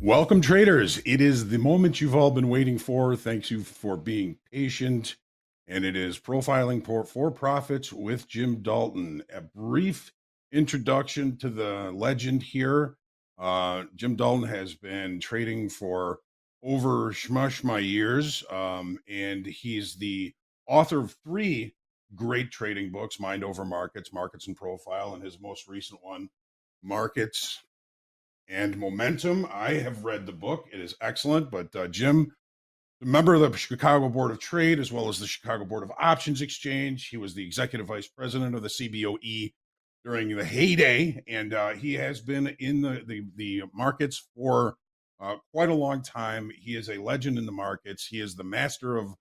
Welcome, traders. It is the moment you've all been waiting for. Thanks you for being patient. And it is Profiling for Profits with Jim Dalton. A brief introduction to the legend here. Jim Dalton has been trading for over my years, and he's the author of three great trading books: Mind Over Markets, Markets and Profile, and his most recent one, Markets and Momentum. I have read the book. It is excellent. But Jim, a member of the Chicago Board of Trade, as well as the Chicago Board of Options Exchange. He was the executive vice president of the CBOE during the heyday, and he has been in the markets for quite a long time. He is a legend in the markets. He is the master of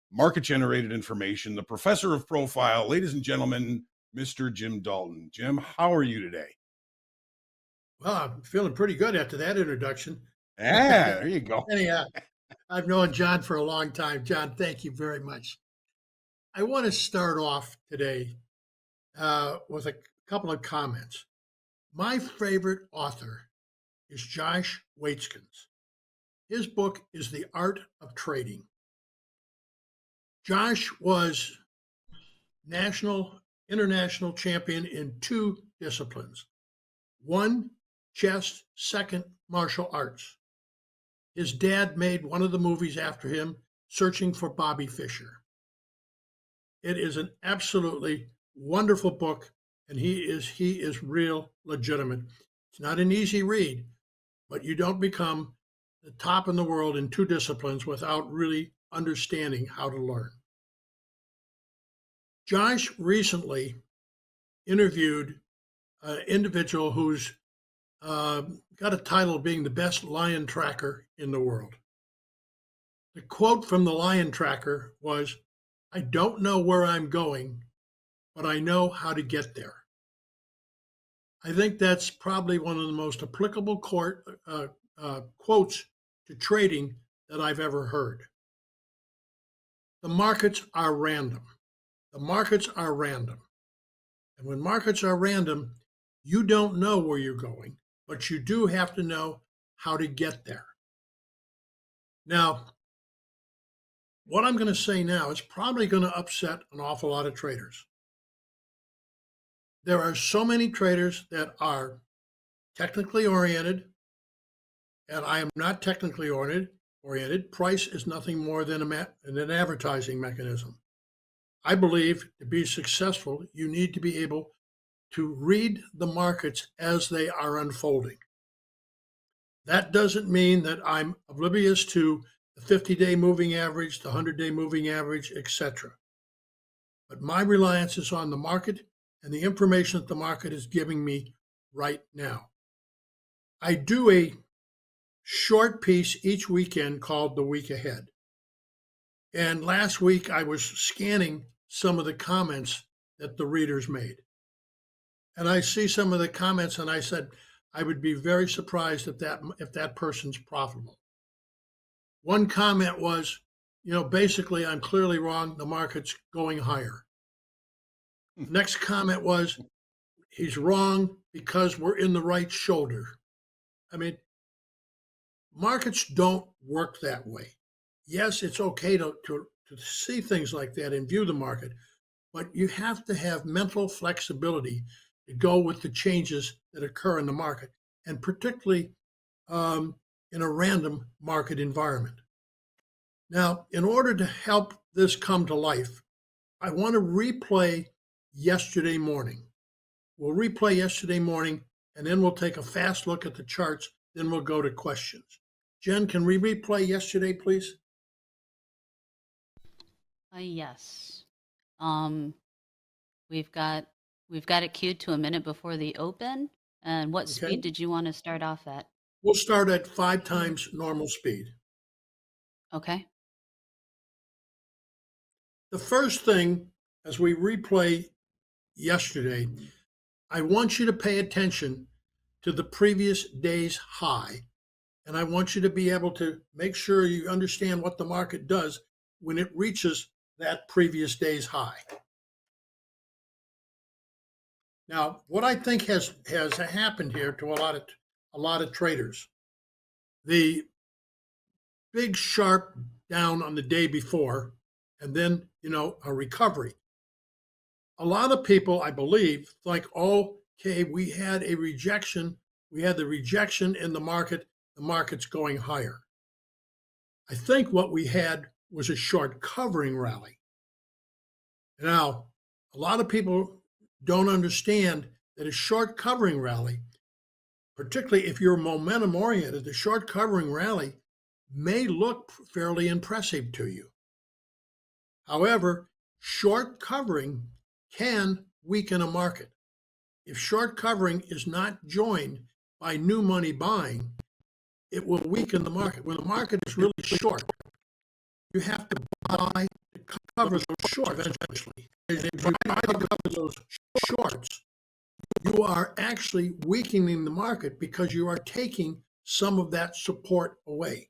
market generated information, the professor of profile. Ladies and gentlemen, Mr. Jim Dalton. Jim, how are you today? Well, I'm feeling pretty good after that introduction. Ah, there you go. Anyhow, I've known John for a long time. John, thank you very much. I want to start off today with a couple of comments. My favorite author is Josh Waitzkin's. His book is The Art of Trading. Josh was national, international champion in two disciplines. One, chess, second, martial arts. His dad made one of the movies after him, Searching for Bobby Fischer. It is an absolutely wonderful book, and he is real legitimate. It's not an easy read, but you don't become the top in the world in two disciplines without really understanding how to learn. Josh recently interviewed an individual who's got a title of being the best lion tracker in the world. The quote from the lion tracker was, "I don't know where I'm going, but I know how to get there." I think that's probably one of the most applicable quotes to trading that I've ever heard. The markets are random. The markets are random. And when markets are random, you don't know where you're going, but you do have to know how to get there. Now, what I'm going to say now is probably going to upset an awful lot of traders. There are so many traders that are technically oriented, and I am not technically oriented. Price is nothing more than an advertising mechanism. I believe to be successful, you need to be able to read the markets as they are unfolding. That doesn't mean that I'm oblivious to the 50-day moving average, the 100-day moving average, etc. But my reliance is on the market and the information that the market is giving me right now. I do a short piece each weekend called The Week Ahead. And last week I was scanning some of the comments that the readers made. And I see some of the comments and I said, I would be very surprised if that person's profitable. One comment was, basically I'm clearly wrong. The market's going higher. The next comment was, he's wrong because we're in the right shoulder. I mean, markets don't work that way. Yes, it's okay to see things like that and view the market, but you have to have mental flexibility to go with the changes that occur in the market, and particularly in a random market environment. Now, in order to help this come to life, I want to replay yesterday morning. We'll replay yesterday morning, and then we'll take a fast look at the charts. Then we'll go to questions. Jen, can we replay yesterday, please? Yes. Um, we've got it queued to a minute before the open. And what Okay. speed did you want to start off at? We'll start at 5 times normal speed. Okay. The first thing, as we replay yesterday, I want you to pay attention to the previous day's high. And I want you to be able to make sure you understand what the market does when it reaches that previous day's high. Now, what I think has happened here to a lot of traders, the big sharp down on the day before, and then, a recovery. A lot of people, I believe, think, okay, we had a rejection. We had the rejection in the market. The market's going higher. I think what we had was a short covering rally. Now, a lot of people don't understand that a short covering rally, particularly if you're momentum oriented, the short covering rally may look fairly impressive to you. However, short covering can weaken a market. If short covering is not joined by new money buying, it will weaken the market. When the market is really short, you have to buy to cover those shorts eventually. If you buy to cover those shorts, you are actually weakening the market because you are taking some of that support away.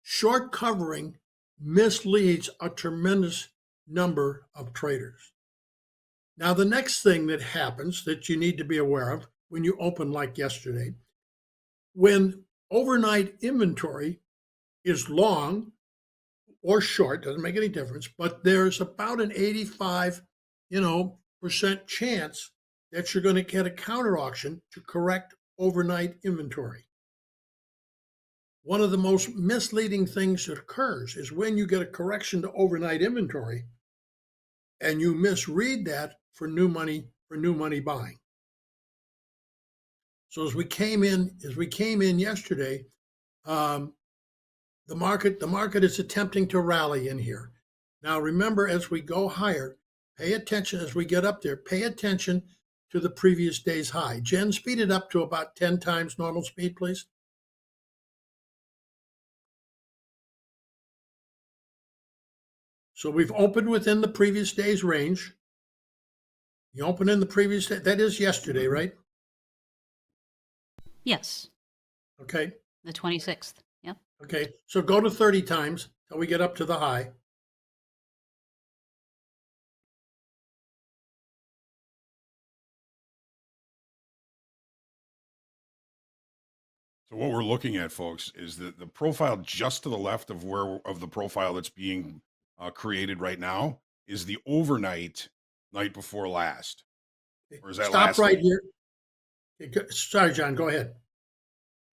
Short covering misleads a tremendous number of traders. Now, the next thing that happens that you need to be aware of when you open like yesterday, when overnight inventory is long or short, doesn't make any difference, but there's about an 85% chance that you're going to get a counter auction to correct overnight inventory. One of the most misleading things that occurs is when you get a correction to overnight inventory and you misread that for new money buying. So as we came in yesterday, the market is attempting to rally in here. Now remember, as we go higher, pay attention as we get up there. Pay attention to the previous day's high. Jen, speed it up to about 10 times normal speed, please. So we've opened within the previous day's range. You opened in the previous day, that is yesterday, right? Yes, Okay. the 26th. Yep. Okay. So go to 30 times till we get up to the high. So what we're looking at, folks, is the profile just to the left of the profile that's being created right now is the overnight night before last. Or is that Stop last right night? here. Sorry, John, go ahead.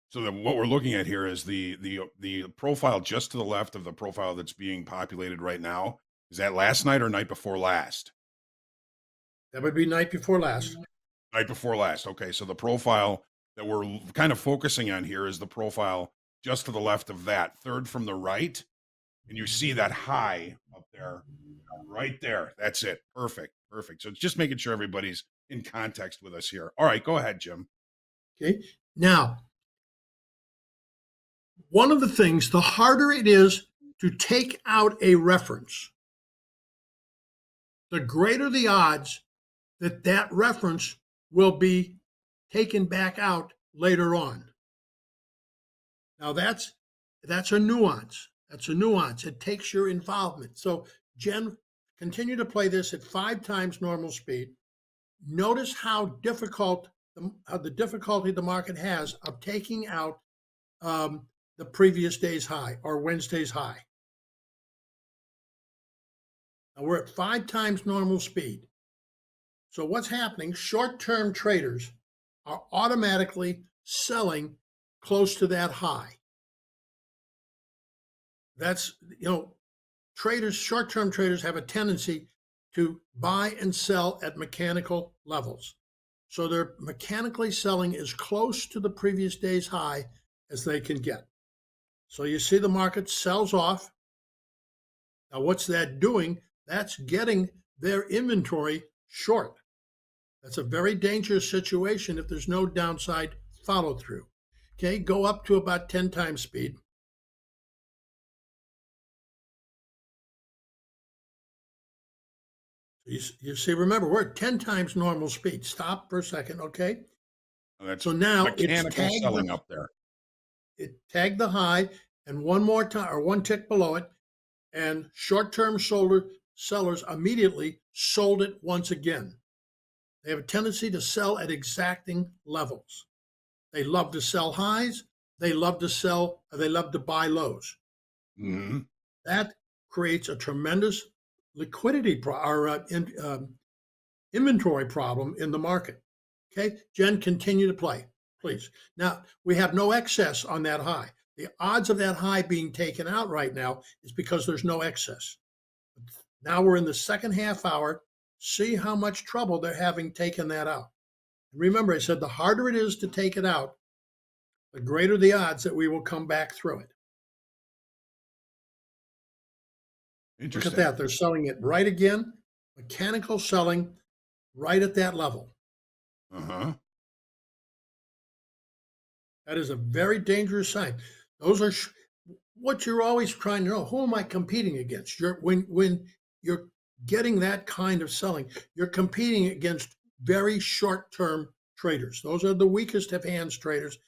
So what we're looking at here is the profile just to the left of the profile that's being populated right now. Is that last night or night before last? That would be night before last. Night before last. Okay, so the profile that we're kind of focusing on here is the profile just to the left of that, third from the right. And you see that high up there, right there. That's it. Perfect. Perfect. So just making sure everybody's in context with us here. All right, go ahead, Jim. Okay. Now, one of the things, the harder it is to take out a reference, the greater the odds that that reference will be taken back out later on. Now that's a nuance. That's a nuance. It takes your involvement. So Jen, continue to play this at 5 times normal speed. Notice how difficult the difficulty the market has of taking out the previous day's high or Wednesday's high. Now we're at 5 times normal speed. So what's happening? Short-term traders are automatically selling close to that high. That's, short-term traders have a tendency to buy and sell at mechanical levels. So they're mechanically selling as close to the previous day's high as they can get. So you see the market sells off. Now what's that doing? That's getting their inventory short. That's a very dangerous situation if there's no downside follow through. Okay, go up to about 10 times speed. You see, remember, we're at 10 times normal speed. Stop for a second, okay? That's so now mechanical selling up there. It tagged the high and one more time or one tick below it, and short-term sellers immediately sold it once again. They have a tendency to sell at exacting levels. They love to sell highs. they love to sell, they love to buy lows. Hmm. That creates a tremendous liquidity inventory problem in the market. Okay, Jen, continue to play, please. Now, we have no excess on that high. The odds of that high being taken out right now is because there's no excess. Now we're in the second half hour. See how much trouble they're having taken that out. Remember, I said the harder it is to take it out, the greater the odds that we will come back through it. Look Interesting. at that. They're selling it right again. Mechanical selling right at that level. Uh-huh. That is a very dangerous sign. Those are what you're always trying to know. Who am I competing against? When you're getting that kind of selling, you're competing against very short-term traders. Those are the weakest of hands traders,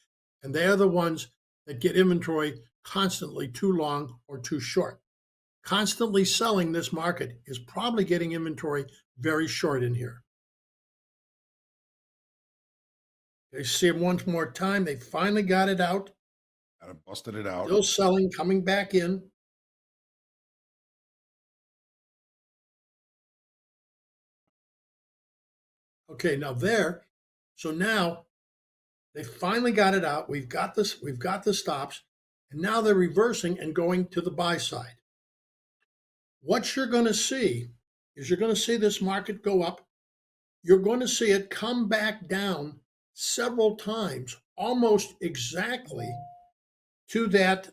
and they are the ones that get inventory constantly too long or too short. Constantly selling this market is probably getting inventory very short in here. They see them once more time. They finally got it out. Kind of busted it out. Still selling, coming back in. Okay, now there. So now they finally got it out. We've got this. We've got the stops, and now they're reversing and going to the buy side. What you're going to see is you're going to see this market go up. You're going to see it come back down several times, almost exactly to that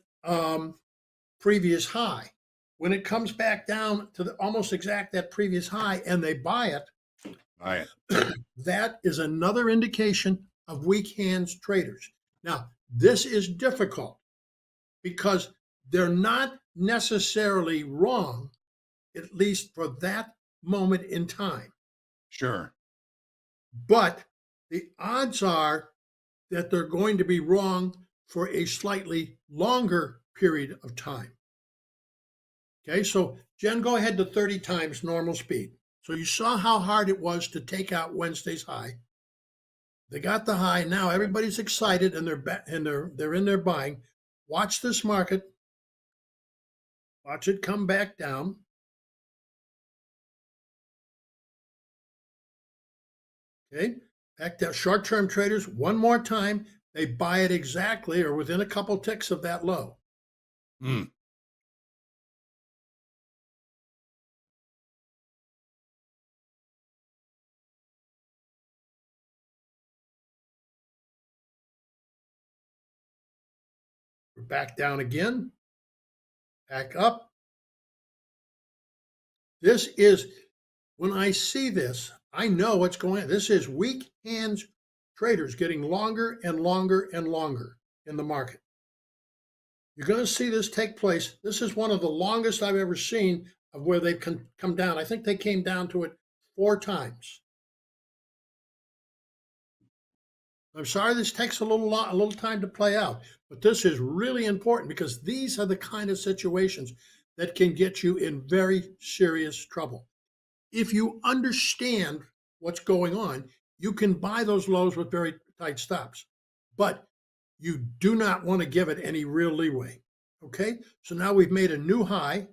previous high. When it comes back down to the almost exact that previous high, and they buy it, that is another indication of weak hands traders. Now, this is difficult because they're not necessarily wrong, at least for that moment in time. Sure. But the odds are that they're going to be wrong for a slightly longer period of time. Okay, so Jen, go ahead to 30 times normal speed. So you saw how hard it was to take out Wednesday's high. They got the high. Now everybody's excited and they're in there buying. Watch this market. Watch it come back down. Okay, back to short-term traders. One more time, they buy it exactly or within a couple ticks of that low. Hmm. We're back down again. Back up. This is, when I see this, I know what's going on. This is weak hands traders getting longer and longer and longer in the market. You're going to see this take place. This is one of the longest I've ever seen of where they've come down. I think they came down to it 4 times. I'm sorry this takes a little time to play out, but this is really important because these are the kind of situations that can get you in very serious trouble. If you understand what's going on, you can buy those lows with very tight stops, but you do not want to give it any real leeway. Okay, so now we've made a new high.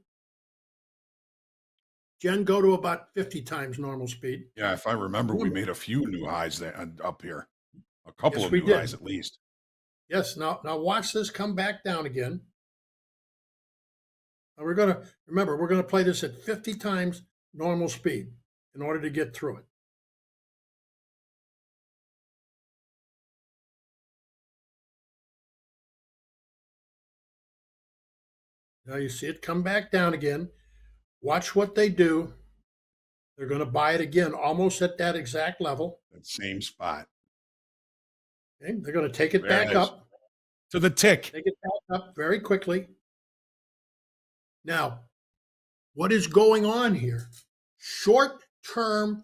Jen, go to about 50 times normal speed. Yeah, if I remember, we made a few new highs there, up here. A couple Yes, of we new did. highs at least. Yes, now watch this come back down again. Now we're going to play this at 50 times normal speed in order to get through it. Now you see it come back down again. Watch what they do. They're going to buy it again, almost at that exact level. That same spot. Okay? They're going to take it There back it is. up. To the tick. Take it back up very quickly. Now, what is going on here? Short-term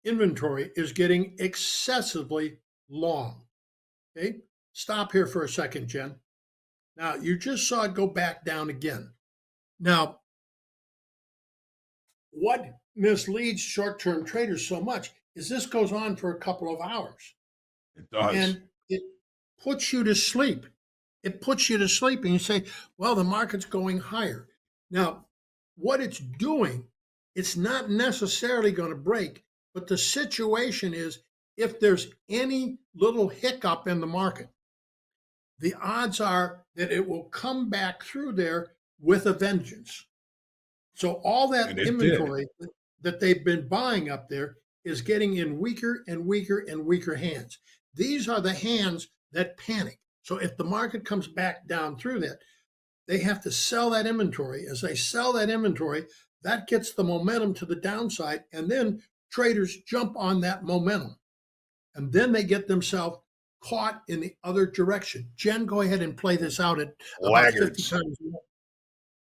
inventory is getting excessively long. Okay? Stop here for a second, Jen. Now, you just saw it go back down again. Now, what misleads short-term traders so much is this goes on for a couple of hours. It does. And it puts you to sleep it puts you to sleep and you say, well, the market's going higher. Now, what it's doing, it's not necessarily going to break, but the situation is if there's any little hiccup in the market, the odds are that it will come back through there with a vengeance. So all And that it did. inventory that they've been buying up there is getting in weaker and weaker and weaker hands. These are the hands that panic. So if the market comes back down through that, they have to sell that inventory. As they sell that inventory, that gets the momentum to the downside, and then traders jump on that momentum. And then they get themselves caught in the other direction. Jen, go ahead and play this out at about 50 Laggards. times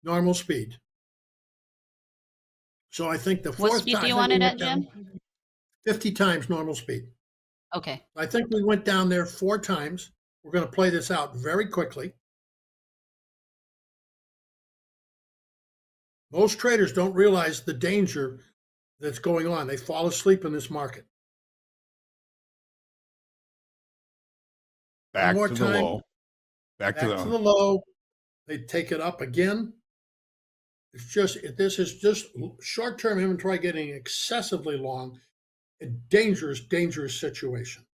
normal speed. So I think the What fourth speed time, do I you think want we it went at, down Jim? 50 times normal speed. Okay. I think we went down there 4 times. We're going to play this out very quickly. Most traders don't realize the danger that's going on. They fall asleep in this market. Back One more to the time, low. Back to back to the the low. They take it up again. This is just short-term inventory getting excessively long. A dangerous, dangerous situation.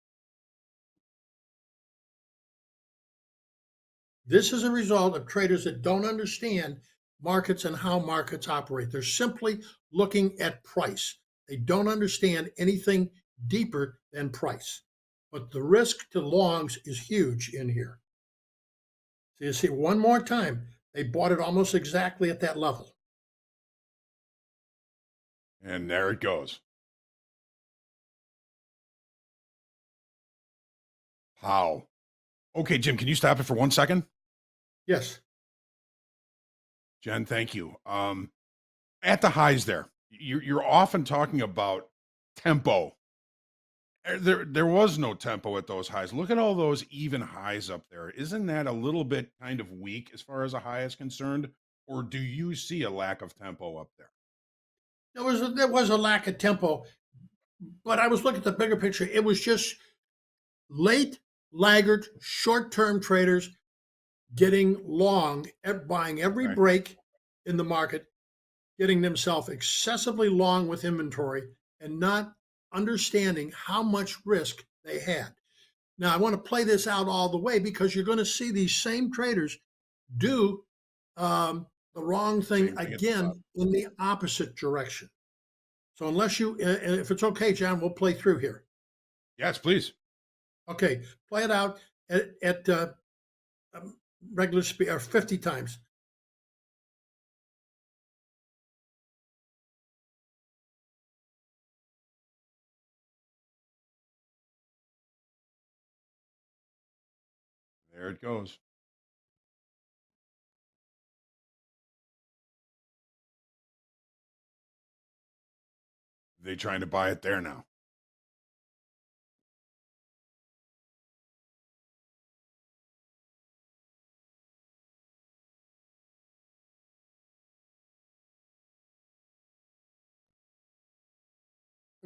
This is a result of traders that don't understand markets and how markets operate. They're simply looking at price. They don't understand anything deeper than price. But the risk to longs is huge in here. So you see, one more time, they bought it almost exactly at that level. and there it goes. How? Okay, Jim, can you stop it for 1 second? Yes. Jen, thank you. At the highs there, you're often talking about tempo. There was no tempo at those highs. Look at all those even highs up there. Isn't that a little bit kind of weak as far as a high is concerned? Or do you see a lack of tempo up there? There was a lack of tempo, but I was looking at the bigger picture. It was just late laggard, short-term traders getting long, buying every Right. break in the market, getting themselves excessively long with inventory, and not understanding how much risk they had. Now, I want to play this out all the way because you're going to see these same traders do the wrong thing Same thing at the top. again in the opposite direction. So, unless you, if it's okay, John, we'll play through here. Yes, please. Okay, play it out at regular speed or 50 times. There it goes. They trying to buy it there now.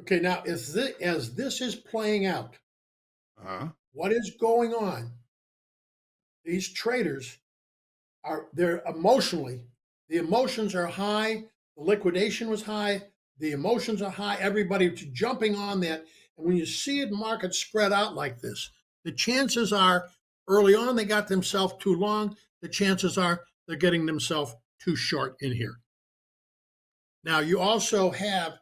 Okay, now as this is playing out, Uh-huh. what is going on? These traders they're emotionally, the emotions are high, the liquidation was high, the emotions are high, everybody's jumping on that. And when you see it market spread out like this, the chances are early on they got themselves too long, the chances are they're getting themselves too short in here. Now you have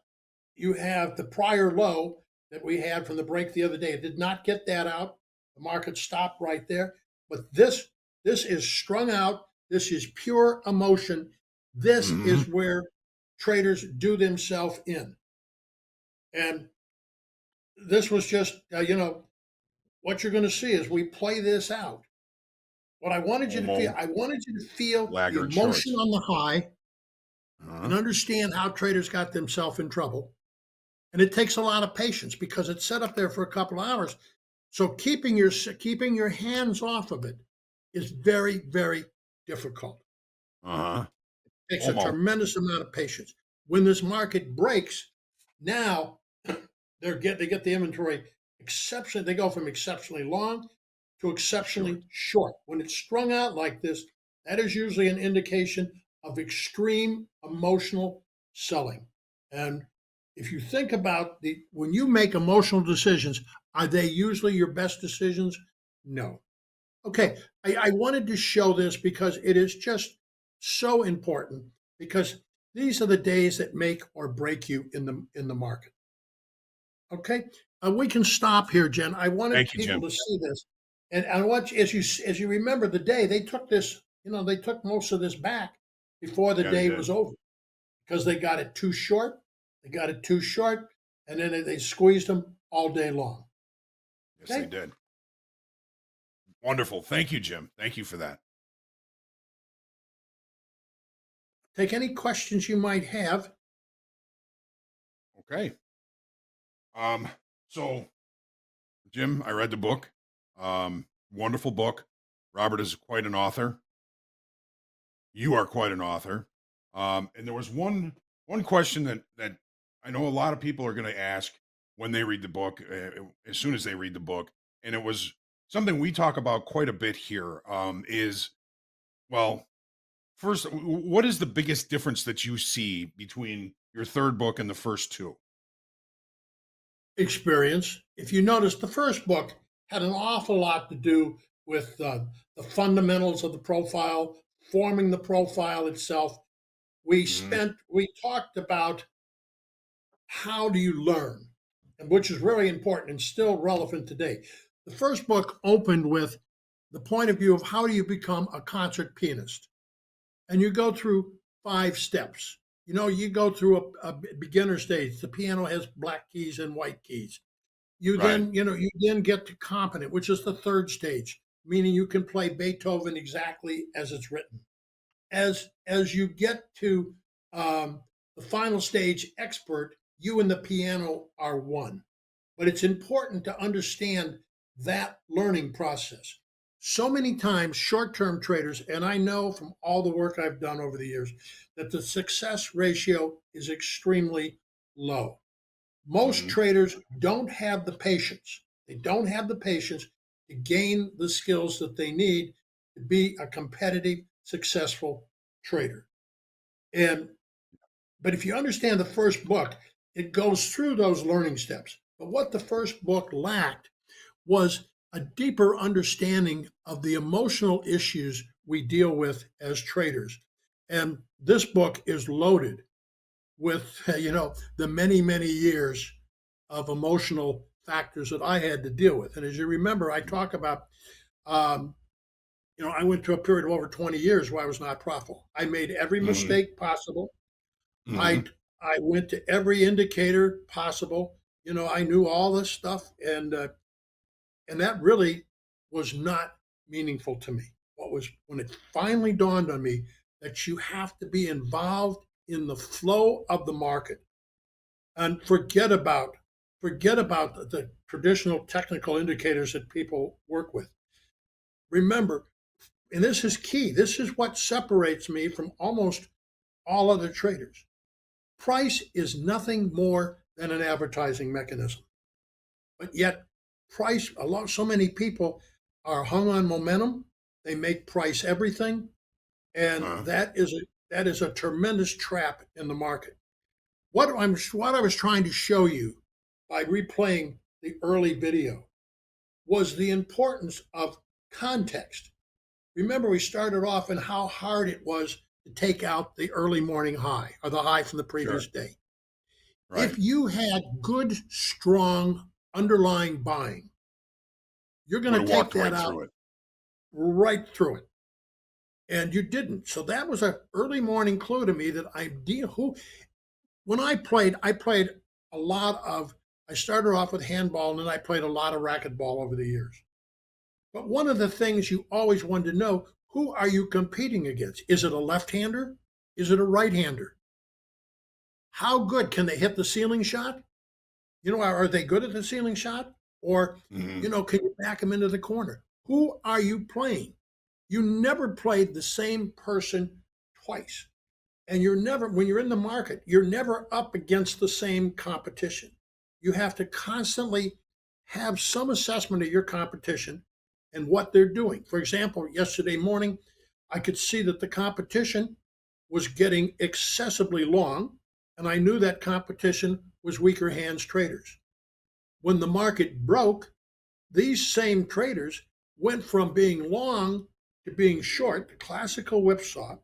the prior low that we had from the break the other day. It did not get that out. The market stopped right there. But this is strung out. This is pure emotion. This is where traders do themselves in. And this was just, what you're going to see as we play this out. What I wanted you to feel, Almost I wanted you to feel the laggard emotion shorts. on the high and Uh-huh. understand how traders got themselves in trouble. And it takes a lot of patience because it's set up there for a couple of hours. So keeping your hands off of it is very, very difficult. Uh-huh. It takes a Almost. tremendous amount of patience. When this market breaks, now they get the inventory exception. They go from exceptionally long to exceptionally short. When it's strung out like this, that is usually an indication of extreme emotional selling. And if you think about when you make emotional decisions, are they usually your best decisions? No. Okay, I wanted to show this because it is just so important because these are the days that make or break you in the market. Okay, we can stop here, Jen. I wanted Thank you, people Jim. to see this, and I want you, as you remember the day they took this. They took most of this back before the Yeah, they day did. was over because they got it too short. They got it too short, and then they squeezed them all day long. Yes, Okay, they did. Wonderful. Thank you, Jim. Thank you for that. take any questions you might have. Okay. Um, so Jim, I read the book. Wonderful book. Robert is quite an author. You are quite an author. And there was one question that I know a lot of people are going to ask when they read the book, as soon as they read the book, and it was something we talk about quite a bit here. Is well, first, what is the biggest difference that you see between your third book and the first two? Experience. If you notice, the first book had an awful lot to do with the fundamentals of the profile, forming the profile itself. Hmm. We talked about how do you learn, and which is really important and still relevant today. The first book opened with the point of view of how do you become a concert pianist, and you go through 5 steps. You go through a beginner stage. The piano has black keys and white keys. You Right. then, you then get to competent, which is the third stage, meaning you can play Beethoven exactly as it's written. As you get to the final stage, expert, you and the piano are one. But it's important to understand that learning process. So many times, short-term traders, and I know from all the work I've done over the years, that the success ratio is extremely low. Most Hmm. traders don't have the patience. They don't have the patience to gain the skills that they need to be a competitive, successful trader. And but if you understand the first book, it goes through those learning steps. But what the first book lacked was a deeper understanding of the emotional issues we deal with as traders. And this book is loaded with the many years of emotional factors that I had to deal with. And as you remember, I talk about, um, I went through a period of over 20 years where I was not profitable. I made every Hmm. mistake possible. I Hmm. I went to every indicator possible. I knew all this stuff, and that really was not meaningful to me. What was when it finally dawned on me that you have to be involved in the flow of the market and forget about the traditional technical indicators that people work with. Remember, and this is key, this is what separates me from almost all other traders. Price is nothing more than an advertising mechanism. But yet so many people are hung on momentum. They make price everything, and Uh, that is a tremendous trap in the market. What I was trying to show you by replaying the early video was the importance of context. Remember, we started off in how hard it was to take out the early morning high or the high from the previous sure. day. Right. If you had good, strong underlying buying, you're Would going have to take walked that right out through it. right through it. And you didn't. So that was an early morning clue to me that when I played a lot of, I started off with handball and then I played a lot of racquetball over the years. But one of the things you always wanted to know, who are you competing against? Is it a left-hander? Is it a right-hander? How good can they hit the ceiling shot? Are they good at the ceiling shot? Or, Hmm. can you back them into the corner? Who are you playing? You never played the same person twice. And when you're in the market, you're never up against the same competition. You have to constantly have some assessment of your competition and what they're doing. For example, yesterday morning, I could see that the competition was getting excessively long, and I knew that competition was weaker hands traders. When the market broke, these same traders went from being long to being short, the classical whipsaw.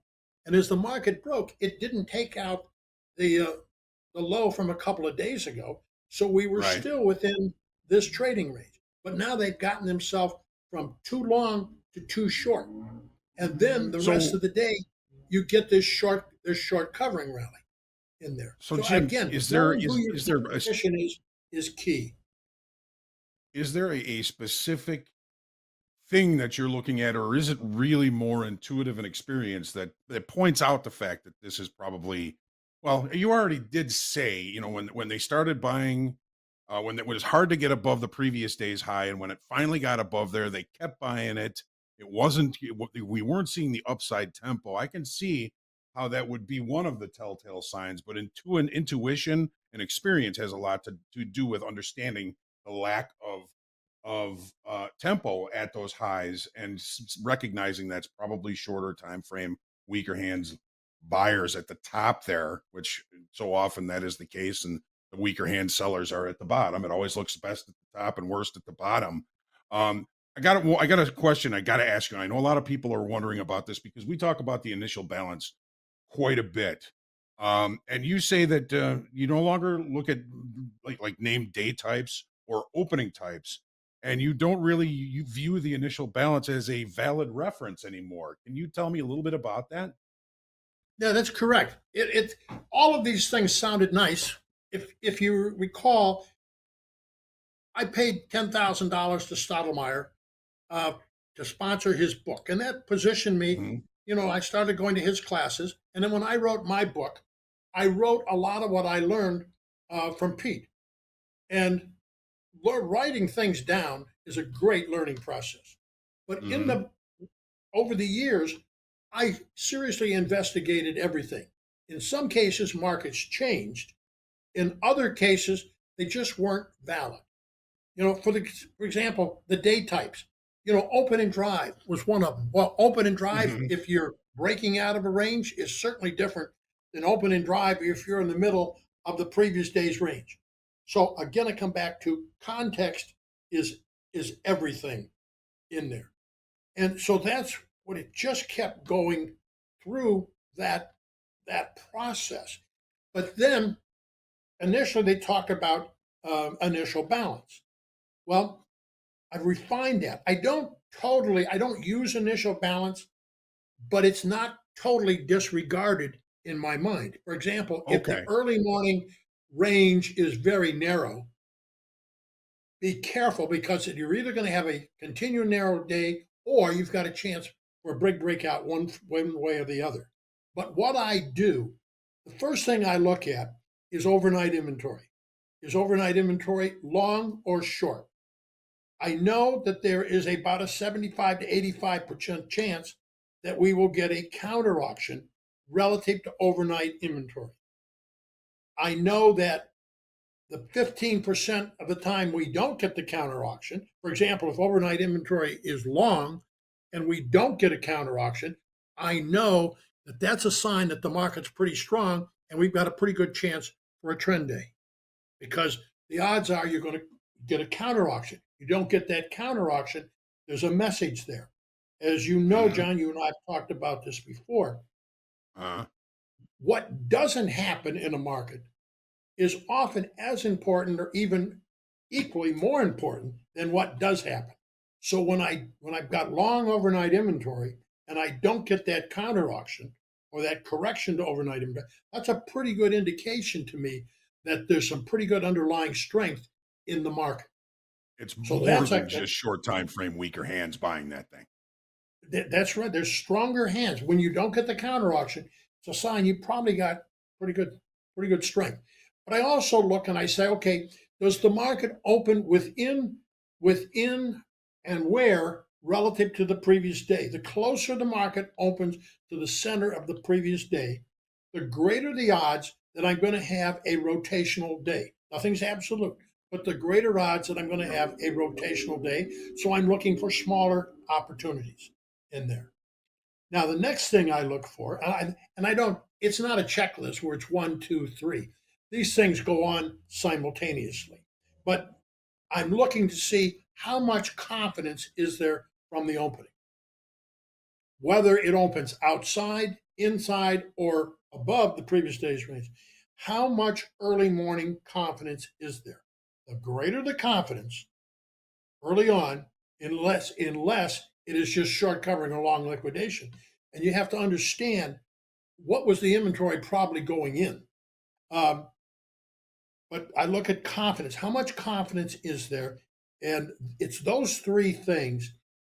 And as the market broke, it didn't take out the low from a couple of days ago. So we were Right. still within this trading range. But now they've gotten themselves from too long to too short. And then the rest So, of the day, you get this short covering rally in there. so So Jim, again, is there knowing who your is there competition is key. a specific thing that you're looking at, or is it really more intuitive and experience that points out the fact that this is probably, well, you already did say, when they started buying, when it was hard to get above the previous day's high, and when it finally got above there, they kept buying it. It wasn't we weren't seeing the upside tempo. I can see how that would be one of the telltale signs, but intuition and experience has a lot to do with understanding the lack of tempo at those highs, and recognizing that's probably shorter time frame, weaker hands buyers at the top there, which so often that is the case, and the weaker hand sellers are at the bottom. It always looks best at the top and worst at the bottom. I got a question I got to ask you. I know a lot of people are wondering about this because we talk about the initial balance quite a bit. And you say that you no longer look at like named day types or opening types, and you don't really you view the initial balance as a valid reference anymore. Can you tell me a little bit about that? Yeah, that's correct. It all of these things sounded nice. If you recall, I paid $10,000 to Stottlemyre uh, to sponsor his book, and that positioned me. Mhm. I started going to his classes, and then when I wrote my book, I wrote a lot of what I learned from Pete. And writing things down is a great learning process. But Mhm. over the years, I seriously investigated everything. In some cases, markets changed. In other cases, they just weren't valid. For example, the day types. Open and drive was one of them. Well, open and drive, Mhm. if you're breaking out of a range, is certainly different than open and drive if you're in the middle of the previous day's range. So again, I come back to context is is everything in there. And so that's what it just kept going through that process. But then initially they talked about initial balance. Well, I've refined that. I don't use initial balance, but it's not totally disregarded in my mind. For example, if the Okay. early morning range is very narrow, be careful because you're either going to have a continued narrow day or you've got a chance for a big breakout one way or the other. But what I do, the first thing I look at is overnight inventory. Is overnight inventory long or short? I know that there is about a 75 to 85% chance that we will get a counter auction relative to overnight inventory. I know that the 15% of the time we don't get the counter auction, for example, if overnight inventory is long and we don't get a counter auction, I know that that's a sign that the market's pretty strong and we've got a pretty good chance for a trend day because the odds are you're going to get a counter auction. You don't get that counter auction, there's a message there. As you know, Mhm. John, you and I have talked about this before. Uh, What doesn't happen in a market is often as important or even equally more important than what does happen. So when I've got long overnight inventory and I don't get that counter auction or that correction to overnight inventory, that's a pretty good indication to me that there's some pretty good underlying strength in the market. it's So more that's than like just short time frame, weaker hands buying that thing. that's right. There's stronger hands. When you don't get the counter auction, it's a sign you probably got pretty good, pretty good strength. But I also look and I say, okay, does the market open within and where relative to the previous day? The closer the market opens to the center of the previous day, the greater the odds that I'm going to have a rotational day. Nothing's absolute, but the greater odds that I'm going to have a rotational day. So I'm looking for smaller opportunities in there. Now, the next thing I look for, and I don't, it's not a checklist where it's 1, 2, 3. These things go on simultaneously, but I'm looking to see how much confidence is there from the opening, whether it opens outside, inside, or above the previous day's range. How much early morning confidence is there? The greater the confidence early on, unless it is just short covering a long liquidation. And you have to understand what was the inventory probably going in. Um, but I look at confidence. How much confidence is there? And it's those three things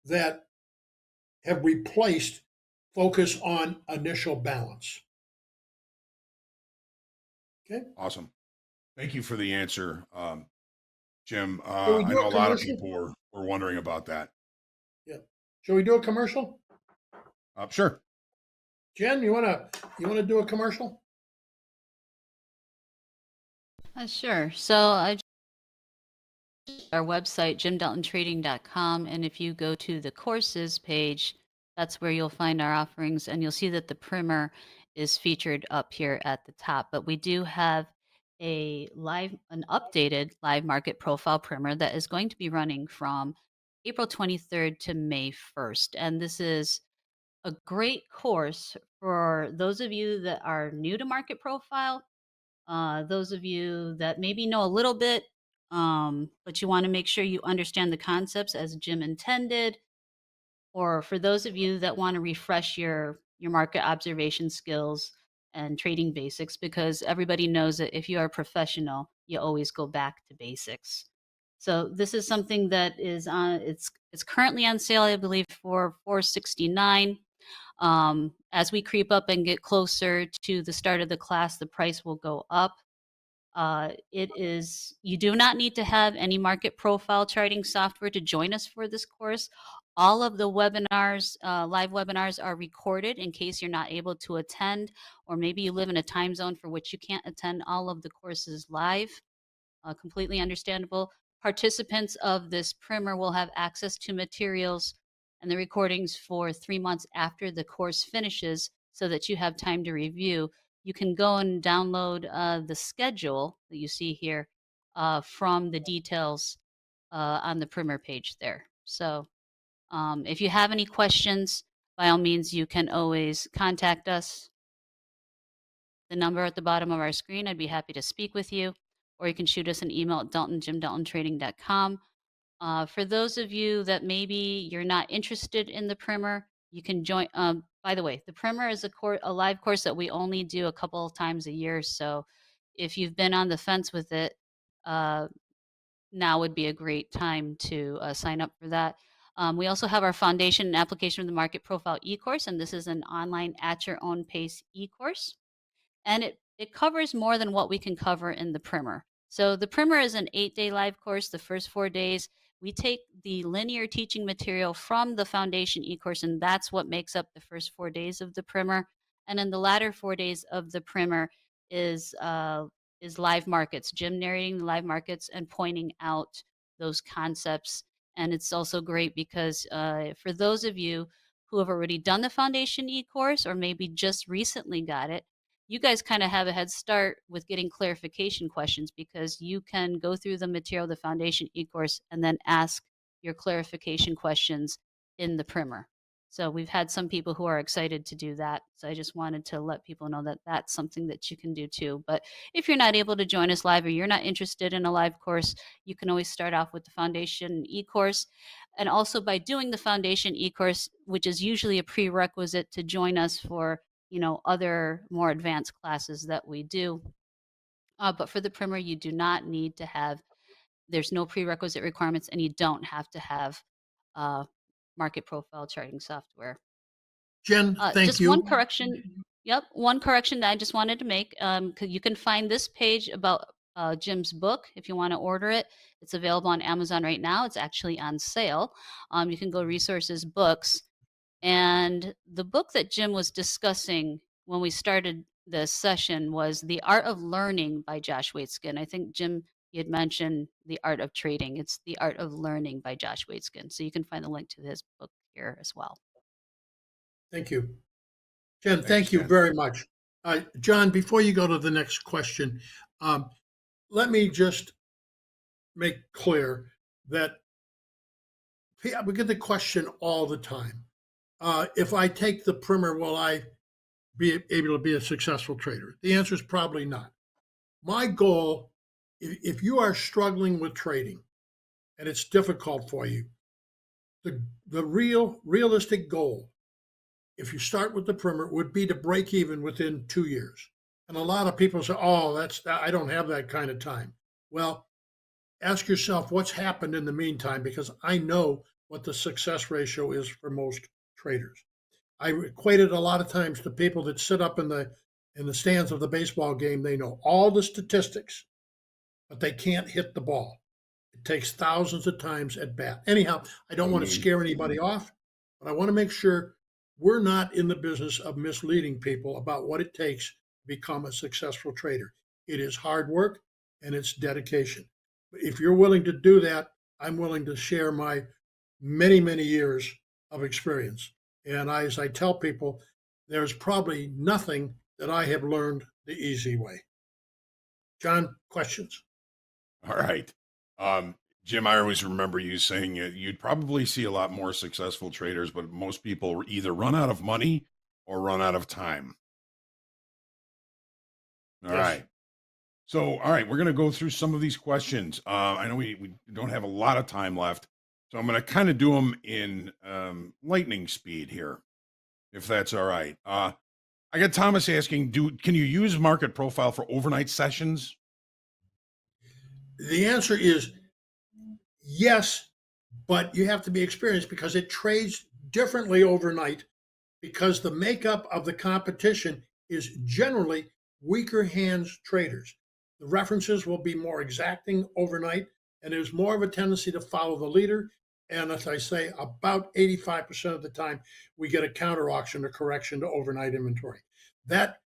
that have replaced focus on initial balance. Okay. Awesome. Thank you for the answer, Jim. Shall we I do know a a lot of commercial? people were wondering about that. Yeah. Shall we do a commercial? Sure. Jen, you wanna do a commercial? Sure. So I our website, jimdaltontrading.com, and if you go to the courses page, that's where you'll find our offerings, and you'll see that the primer is featured up here at the top. But we do have an updated live market profile primer that is going to be running from April 23rd to May 1st. And this is a great course for those of you that are new to market profile, those of you that maybe know a little bit, but you want to make sure you understand the concepts as Jim intended, or for those of you that want to refresh your market observation skills and trading basics, because everybody knows that if you are a professional, you always go back to basics. So this is something that is on it's currently on sale, I believe, for $469. As we creep up and get closer to the start of the class, the price will go up. You do not need to have any market profile charting software to join us for this course. All of the webinars, live webinars, are recorded in case you're not able to attend, or maybe you live in a time zone for which you can't attend all of the courses live. Completely understandable. Participants of this primer will have access to materials and the recordings for 3 months after the course finishes so that you have time to review. You can go and download the schedule that you see here from the details on the primer page there. So if you have any questions, by all means, you can always contact us. The number at the bottom of our screen, I'd be happy to speak with you, or you can shoot us an email at jimdaltontrading.com. For those of you that maybe you're not interested in the primer, you can join. By the way, the primer is a live course that we only do a couple of times a year. So if you've been on the fence with it, uh, now would be a great time to sign up for that. We also have our Foundation and Application of the Market Profile e-course, and this is an online at your own pace e-course. And it covers more than what we can cover in the primer. So the primer is an 8-day live course. The first 4 days, we take the linear teaching material from the Foundation e-course, and that's what makes up the first 4 days of the primer. And then the latter 4 days of the primer is live markets, Jim narrating the live markets and pointing out those concepts. And it's also great because for those of you who have already done the Foundation e-course or maybe just recently got it, you guys kind of have a head start with getting clarification questions because you can go through the material, the Foundation e-course, and then ask your clarification questions in the primer. So we've had some people who are excited to do that. So I just wanted to let people know that that's something that you can do too. But if you're not able to join us live or you're not interested in a live course, you can always start off with the Foundation e-course. And also by doing the Foundation e-course, which is usually a prerequisite to join us for other more advanced classes that we do. But for the primer, you do not need to have, there's no prerequisite requirements, and you don't have to have market profile charting software. Jen, thank Just you. one correction. Yep, one correction that I just wanted to make. You can find this page about Jim's book if you want to order it. It's available on Amazon right now. It's actually on sale. You can go resources books. And the book that Jim was discussing when we started this session was The Art of Learning by Josh Waitzkin. I think, Jim, he had mentioned The Art of Trading. It's The Art of Learning by Josh Waitzkin. So you can find the link to his book here as well. Thank you. Jen, Thanks, thank you Jen. very much. John, before you go to the next question, let me just make clear that we get the question all the time. If I take the primer, will I be able to be a successful trader? The answer is probably not. My goal, if you are struggling with trading and it's difficult for you, the realistic goal, if you start with the primer, would be to break even within 2 years. And a lot of people say, "Oh, I don't have that kind of time." Well, ask yourself what's happened in the meantime, because I know what the success ratio is for most traders. I equate it a lot of times to people that sit up in the stands of the baseball game. They know all the statistics, but they can't hit the ball. It takes thousands of times at bat. Anyhow, I don't want to scare anybody off, but I want to make sure we're not in the business of misleading people about what it takes to become a successful trader. It is hard work and it's dedication. If you're willing to do that, I'm willing to share my many, many years of experience. And as I tell people, there's probably nothing that I have learned the easy way. John, questions? All right. Jim, I always remember you saying you'd probably see a lot more successful traders, but most people either run out of money or run out of time. All Yes. right. So, all right, we're going to go through some of these questions. I know we don't have a lot of time left, so I'm going to kind of do them in lightning speed here, if that's all right. I got Thomas asking, can you use market profile for overnight sessions? The answer is yes, but you have to be experienced because it trades differently overnight, because the makeup of the competition is generally weaker hands traders. The references will be more exacting overnight, and there's more of a tendency to follow the leader. And as I say, about 85% of the time, we get a counter auction or correction to overnight inventory. That,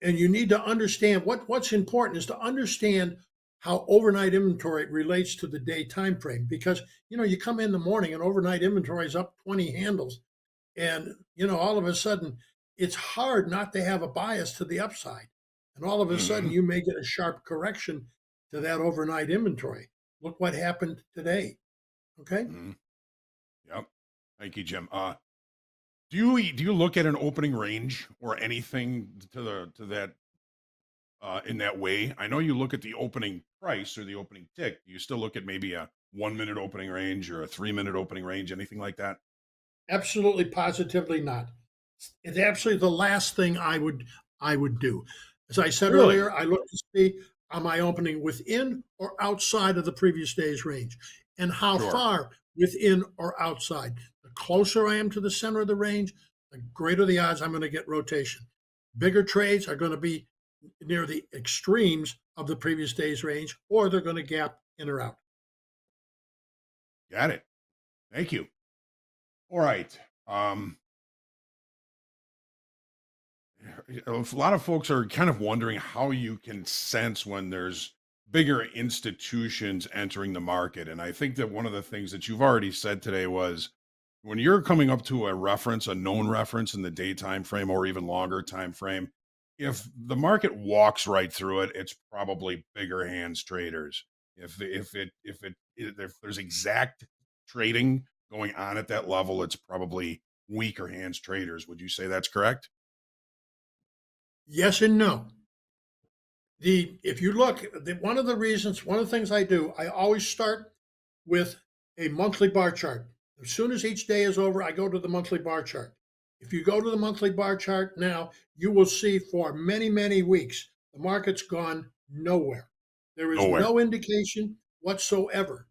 and you need to understand what's important is to understand how overnight inventory relates to the day time frame, because you come in the morning and overnight inventory is up 20 handles, and all of a sudden it's hard not to have a bias to the upside, and all of a sudden Mhm. you may get a sharp correction to that overnight inventory. Look what happened today. Okay. Mhm. Yep. Thank you, Jim. Do you look at an opening range or anything to that in that way? I know you look at the opening price or the opening tick. Do you still look at maybe a 1 minute opening range or a 3 minute opening range, anything like that? Absolutely, positively not. It's absolutely the last thing I would do. As I said Really? earlier, I look to see, am I opening within or outside of the previous day's range, and how Sure. far within or outside. The closer I am to the center of the range, the greater the odds I'm going to get rotation. Bigger trades are going to be near the extremes of the previous day's range, or they're going to gap in or out. Got it. Thank you. All right. A lot of folks are kind of wondering how you can sense when there's bigger institutions entering the market. And I think that one of the things that you've already said today was when you're coming up to a reference, a known reference in the day time frame or even longer time frame, if the market walks right through it, it's probably bigger hands traders. If there's exact trading going on at that level, it's probably weaker hands traders. Would you say that's correct? Yes and no. If you look, one of the things I do, I always start with a monthly bar chart. As soon as each day is over, I go to the monthly bar chart. If you go to the monthly bar chart now, you will see for many, many weeks, the market's gone nowhere. There is Nowhere. no indication whatsoever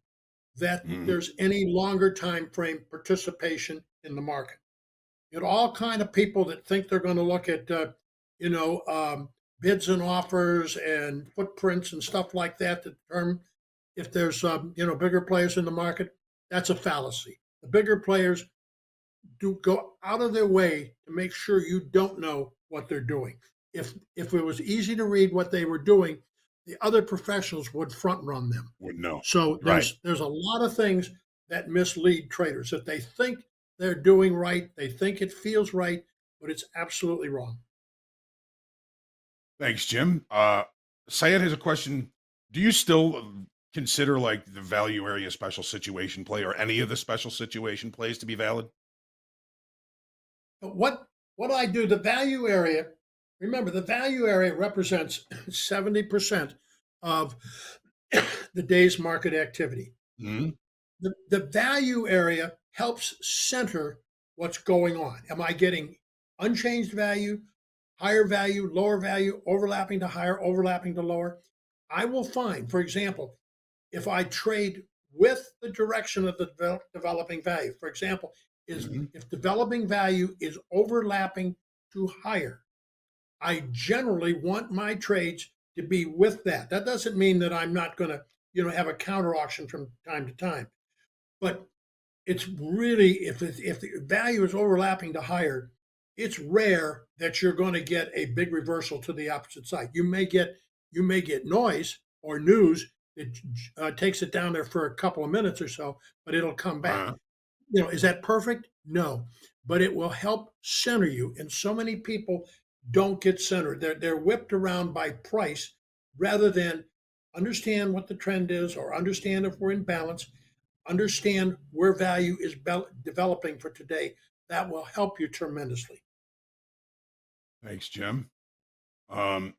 that Mhm. there's any longer time frame participation in the market. You know, all kind of people that think they're going to look at, you know, bids and offers and footprints and stuff like that to determine if there's, bigger players in the market. That's a fallacy. The bigger players do go out of their way to make sure you don't know what they're doing. If it was easy to read what they were doing, the other professionals would front run them. Would know. So Right. there's a lot of things that mislead traders that they think they're doing right, they think it feels right, but it's absolutely wrong. Thanks, Jim. Syed has a question. Do you still consider like the value area special situation play or any of the special situation plays to be valid? But what I do, the value area, remember the value area represents 70% of the day's market activity. Mhm. The value area helps center what's going on. Am I getting unchanged value, higher value, lower value, overlapping to higher, overlapping to lower? I will find, for example, if I trade with the direction of the developing value, for example, is Mhm. if developing value is overlapping to higher, I generally want my trades to be with that. That doesn't mean that I'm not going to, have a counter auction from time to time, but it's really if the value is overlapping to higher, it's rare that you're going to get a big reversal to the opposite side. You may get noise or news that takes it down there for a couple of minutes or so, but it'll come back. Uh, Is that perfect? No, but it will help center you. And so many people don't get centered. They're whipped around by price rather than understand what the trend is or understand if we're in balance, understand where value is developing for today. That will help you tremendously. Thanks, Jim. Um,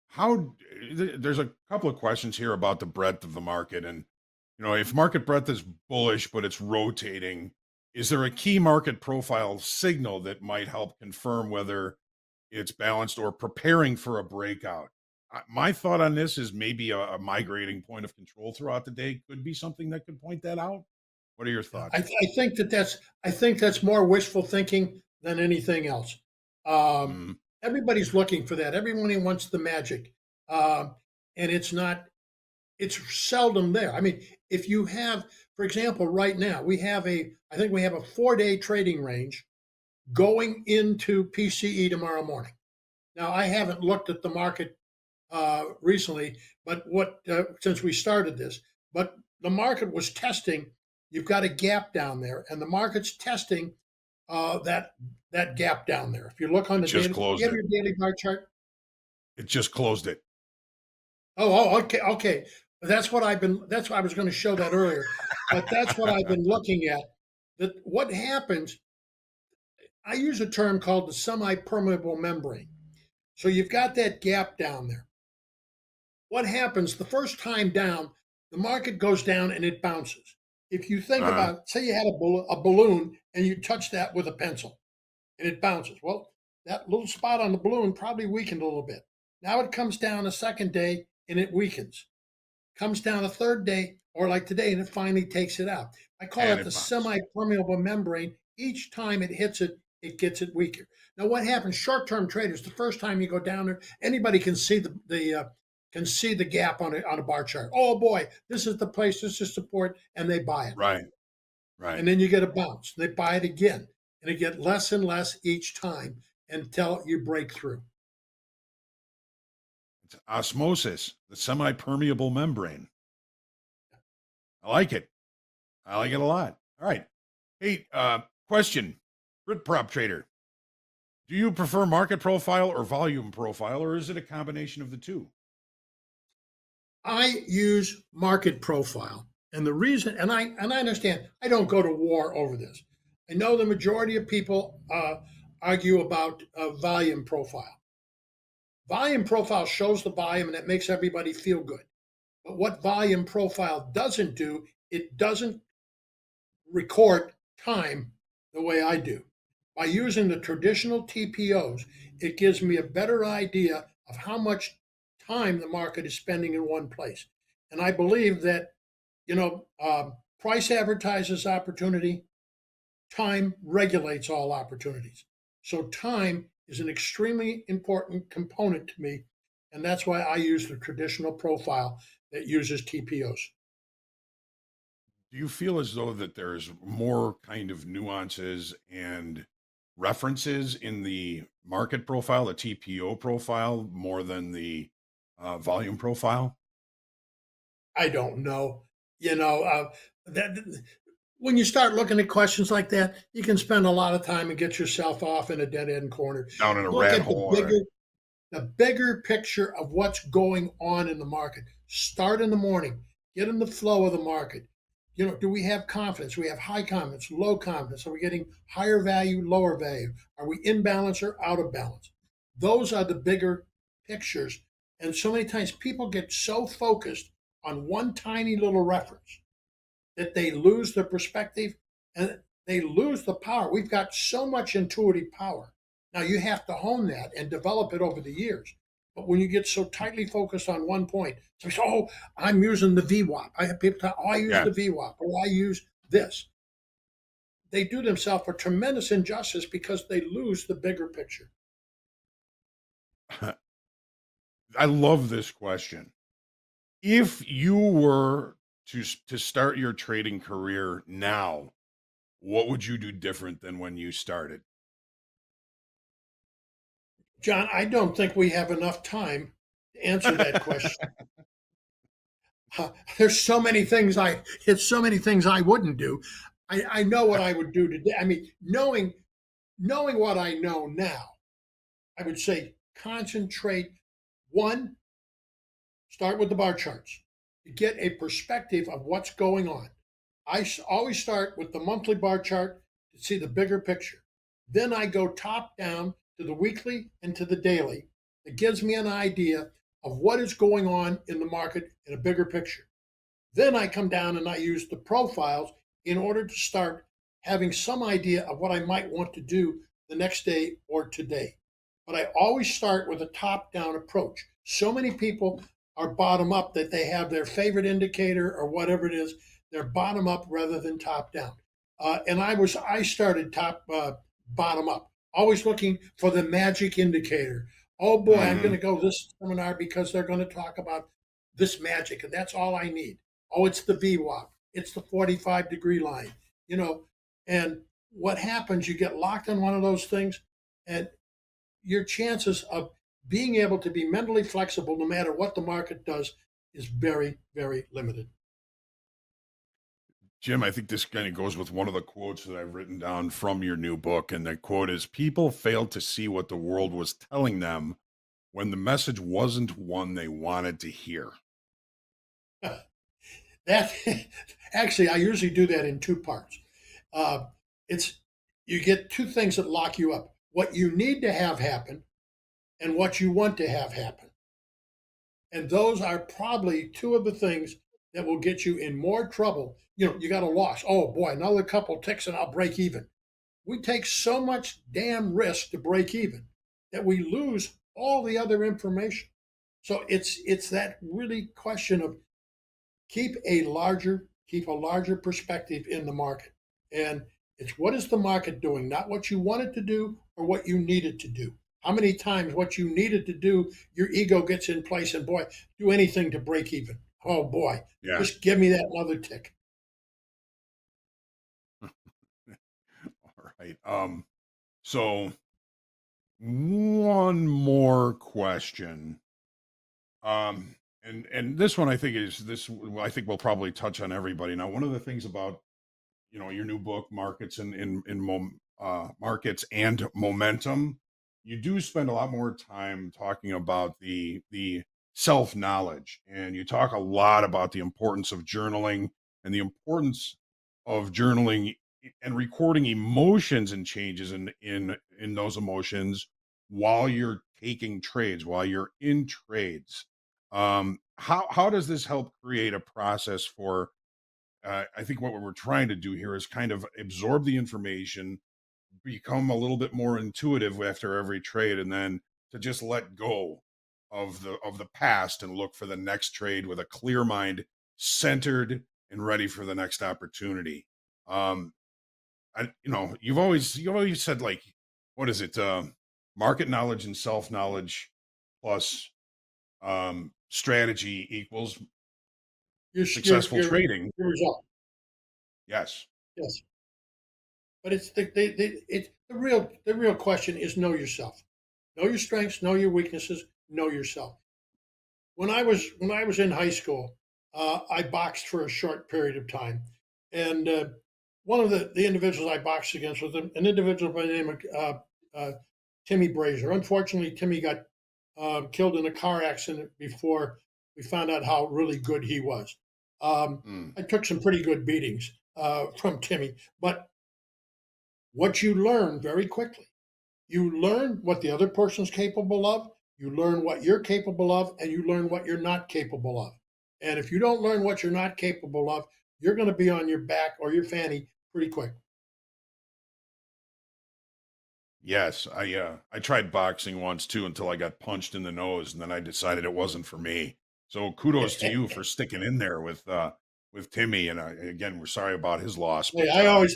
how there's a couple of questions here about the breadth of the market, and if market breadth is bullish but it's rotating, is there a key market profile signal that might help confirm whether it's balanced or preparing for a breakout? My thought on this is maybe a migrating point of control throughout the day could be something that could point that out. What are your Yeah, thoughts? I think that's more wishful thinking than anything else. Um, Mm, Everybody's looking for that. Everybody wants the magic, um, and it's not. It's seldom there. I mean, if you have, for example, right now I think we have a 4-day trading range going into PCE tomorrow morning. Now, I haven't looked at the market recently, but since we started this, but the market was testing. You've got a gap down there, and the market's testing that gap down there. If you look on it the just daily, you closed have it. your daily bar chart. It just closed it. Okay, okay. That's what I was going to show that earlier, but that's what I've been looking at. That what happens. I use a term called the semi-permeable membrane. So you've got that gap down there. What happens the first time down, the market goes down and it bounces. If you think Uh, about, say you had a balloon and you touch that with a pencil and it bounces. Well, that little spot on the balloon probably weakened a little bit. Now it comes down a second day and it weakens. Comes down a third day, or like today, and it finally takes it out. I call and it the it bounced. semi-permeable membrane. Each time it hits it, it gets it weaker. Now, what happens? Short-term traders, the first time you go down there, anybody can see the gap on a bar chart. Oh boy, this is the place. This is support, and they buy it. Right, right. And then you get a bounce. They buy it again, and it get less and less each time until you break through. It's osmosis, the semi-permeable membrane. I like it. I like it a lot. All right. Hey, question. Brit prop trader. Do you prefer market profile or volume profile, or is it a combination of the two? I use market profile. And the reason, and I understand, I don't go to war over this. I know the majority of people argue about volume profile. Volume profile shows the volume and it makes everybody feel good. But what volume profile doesn't do, it doesn't record time the way I do. By using the traditional TPOs, it gives me a better idea of how much time the market is spending in one place. And I believe that, price advertises opportunity, time regulates all opportunities. So time is an extremely important component to me. And that's why I use the traditional profile that uses TPOs. Do you feel as though that there's more kind of nuances and references in the market profile, the TPO profile, more than the volume profile? I don't know. You know, that when you start looking at questions like that, you can spend a lot of time and get yourself off in a dead end corner. Down in a Look rat at hole. Or, the bigger picture of what's going on in the market. Start in the morning, get in the flow of the market. You know, do we have confidence? We have high confidence, low confidence. Are we getting higher value, lower value? Are we in balance or out of balance? Those are the bigger pictures. And so many times people get so focused on one tiny little reference that they lose their perspective and they lose the power. We've got so much intuitive power. Now you have to hone that and develop it over the years. But when you get so tightly focused on one point, so oh, I'm using the VWAP. I have people talk, oh, I use yeah. the VWAP or I use this. They do themselves a tremendous injustice because they lose the bigger picture. I love this question. If you were to start your trading career now, what would you do different than when you started? John, I don't think we have enough time to answer that question. There's so many things it's so many things I wouldn't do. I know what I would do today. I mean, knowing what I know now, I would say concentrate. One, start with the bar charts to get a perspective of what's going on. Always start with the monthly bar chart to see the bigger picture. Then I go top down to the weekly and to the daily. It gives me an idea of what is going on in the market in a bigger picture. Then I come down and I use the profiles in order to start having some idea of what I might want to do the next day or today. But I always start with a top down approach. So many people are bottom up that they have their favorite indicator or whatever it is. They're bottom up rather than top down. I started bottom up, always looking for the magic indicator. Oh boy, I'm going Hmm. to go this seminar because they're going to talk about this magic, and that's all I need. Oh, it's the VWAP. It's the 45-degree line. You know, and what happens? You get locked on one of those things, and your chances of being able to be mentally flexible, no matter what the market does, is very, very limited. Jim, I think this kind of goes with one of the quotes that I've written down from your new book. And that quote is: people failed to see what the world was telling them when the message wasn't one they wanted to hear. That actually, I usually do that in two parts. It's you get two things that lock you up: what you need to have happen and what you want to have happen. And those are probably two of the things that will get you in more trouble. You know, you got a loss. Oh boy, another couple ticks and I'll break even. We take so much damn risk to break even that we lose all the other information. So it's that really question of keep a larger perspective in the market. And it's what is the market doing, not what you want it to do or what you need it to do. How many times what you needed to do, your ego gets in place and boy, do anything to break even. Oh boy, Yeah. just give me that another tick. All right. So one more question. And this one I think is this I think we'll probably touch on everybody. Now, one of the things about your new book, Markets and Markets and Momentum, you do spend a lot more time talking about the self knowledge, and you talk a lot about the importance of journaling and the importance of journaling and recording emotions and changes in those emotions while you're taking trades, while you're in trades. How does this help create a process for I think what we're trying to do here is kind of absorb the information, become a little bit more intuitive after every trade, and then to just let go of the past and look for the next trade with a clear mind, centered and ready for the next opportunity. Um, you've always said, like, what is it? Market knowledge and self knowledge plus strategy equals Your successful your trading. your result. Yes. Yes. But it's the real question is know yourself, know your strengths, know your weaknesses, know yourself. When I was in high school, I boxed for a short period of time, and one of the individuals I boxed against was an individual by the name of Timmy Brazier. Unfortunately, Timmy got killed in a car accident before we found out how really good he was. Mm. I took some pretty good beatings from Timmy, but what you learn very quickly, you learn what the other person's capable of, you learn what you're capable of, and you learn what you're not capable of. And if you don't learn what you're not capable of, you're going to be on your back or your fanny pretty quick. Yes, I tried boxing once too until I got punched in the nose, and then I decided it wasn't for me. So kudos to you for sticking in there with Timmy. And again, we're sorry about his loss, Hey, but I always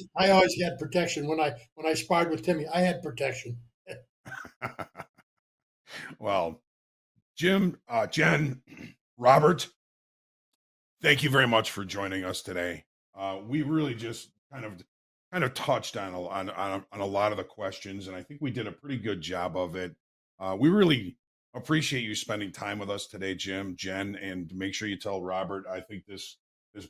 had protection when I sparred with Timmy. I had protection. well, Jim, Jen, Robert, thank you very much for joining us today. We really just kind of touched on on a lot of the questions, and I think we did a pretty good job of it. We really appreciate you spending time with us today, Jim, Jen, and make sure you tell Robert. I think this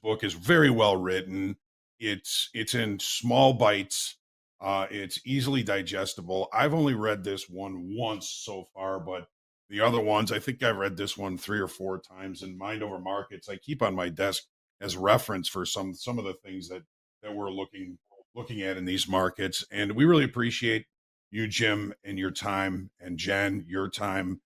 book is very well written. It's in small bites. It's easily digestible. I've only read this one once so far, but the other ones, I think I've read this one 3 or 4 times. And Mind Over Markets, I keep on my desk as reference for some of the things that we're looking at in these markets. And we really appreciate you, Jim, and your time, and Jen, your time.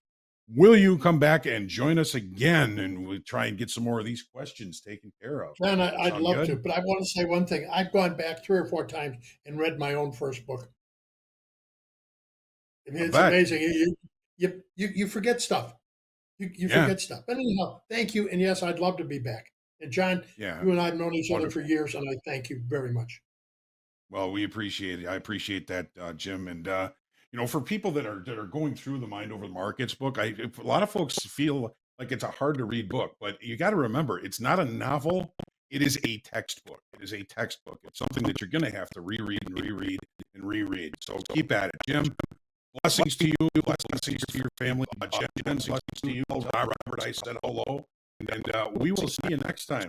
Will you come back and join us again, and we'll try and get some more of these questions taken care of? John, I'd Sound love good? to, but I want to say one thing. I've gone back 3 or 4 times and read my own first book. I mean, I it's bet. amazing. You forget stuff. You Yeah. forget stuff. But anyhow, thank you. And yes, I'd love to be back. And John, Yeah. you and I have known each other for Wonderful. years, and I thank you very much. Well, we appreciate it. I appreciate that, Jim. And for people that are going through the Mind Over the Markets book, a lot of folks feel like it's a hard to read book, but you got to remember, it's not a novel. It is a textbook. It is a textbook. It's something that you're going to have to reread and reread and reread. So keep at it, Jim. Blessings to you. Blessings to your family. Jen, blessings to you. Tell Robert I said hello, and we will see you next time.